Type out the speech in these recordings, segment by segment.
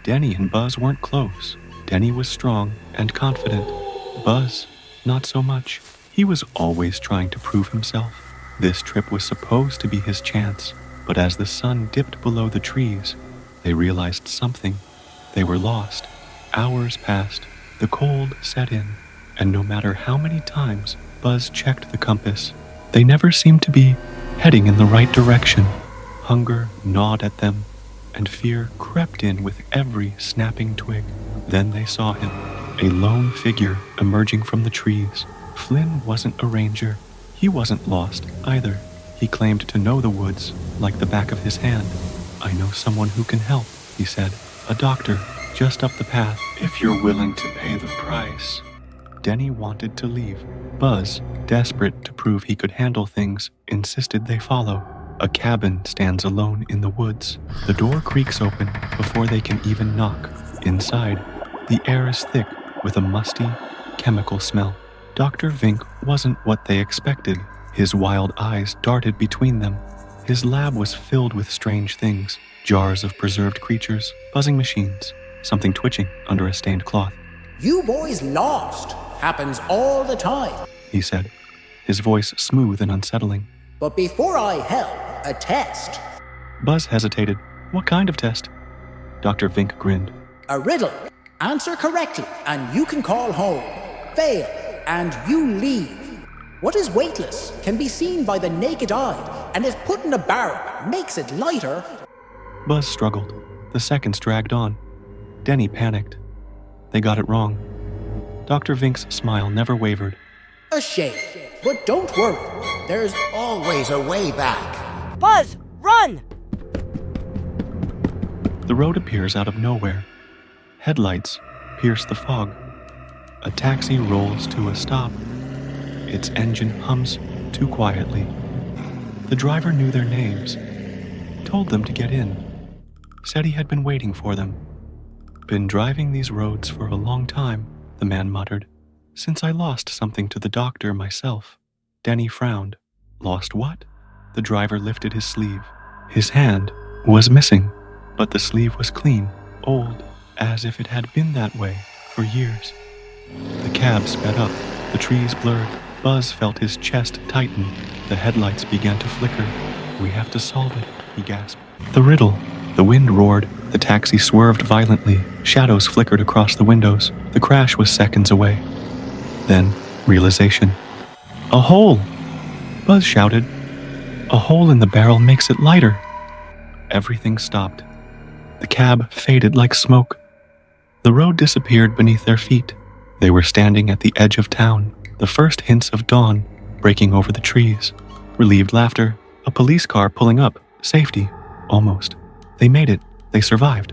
Denny and Buzz weren't close. Denny was strong and confident. Buzz, not so much. He was always trying to prove himself. This trip was supposed to be his chance, but as the sun dipped below the trees, they realized something. They were lost. Hours passed. The cold set in, and no matter how many times Buzz checked the compass, they never seemed to be heading in the right direction. Hunger gnawed at them, and fear crept in with every snapping twig. Then they saw him, a lone figure emerging from the trees. Flynn wasn't a ranger. He wasn't lost either. He claimed to know the woods like the back of his hand. "I know someone who can help," he said. "A doctor, just up the path, if you're willing to pay the price." Denny wanted to leave. Buzz, desperate to prove he could handle things, insisted they follow. A cabin stands alone in the woods. The door creaks open before they can even knock. Inside, the air is thick with a musty, chemical smell. Dr. Vink wasn't what they expected. His wild eyes darted between them. His lab was filled with strange things. Jars of preserved creatures, buzzing machines, something twitching under a stained cloth. "You boys lost. Happens all the time," he said, his voice smooth and unsettling. "But before I help, a test. Buzz hesitated. "What kind of test?" Dr. Vink grinned. A riddle. Answer correctly, and you can call home. Fail, and you leave. What is weightless can be seen by the naked eye, and if put in a barrel, makes it lighter." Buzz struggled. The seconds dragged on. Denny panicked. They got it wrong. Dr. Vink's smile never wavered. "A shame, but don't worry. There's Always a way back." Buzz, run! The road appears out of nowhere. Headlights pierce the fog. A taxi rolls to a stop. Its engine hums too quietly. The driver knew their names, told them to get in, said he had been waiting for them. "Been driving these roads for a long time," the man muttered. "Since I lost something to the doctor myself." Denny frowned. "Lost what?" The driver lifted his sleeve. His hand was missing, but the sleeve was clean, old, as if it had been that way for years. The cab sped up. The trees blurred. Buzz felt his chest tighten. The headlights began to flicker. "We have to solve it," he gasped. The riddle. The wind roared. The taxi swerved violently. Shadows flickered across the windows. The crash was seconds away. Then, realization. "A hole!" Buzz shouted. "A hole in the barrel makes it lighter." Everything stopped. The cab faded like smoke. The road disappeared beneath their feet. They were standing at the edge of town, the first hints of dawn breaking over the trees. Relieved laughter, a police car pulling up, safety, almost. They made it, they survived.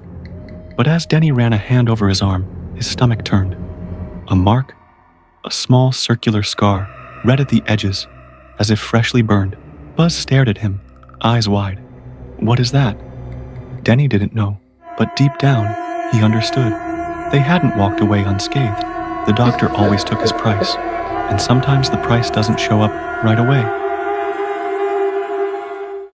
But as Denny ran a hand over his arm, his stomach turned. A mark, a small circular scar, red at the edges, as if freshly burned. Buzz stared at him, eyes wide. "What is that?" Denny didn't know, but deep down, he understood. They hadn't walked away unscathed. The doctor always took his price, and sometimes the price doesn't show up right away.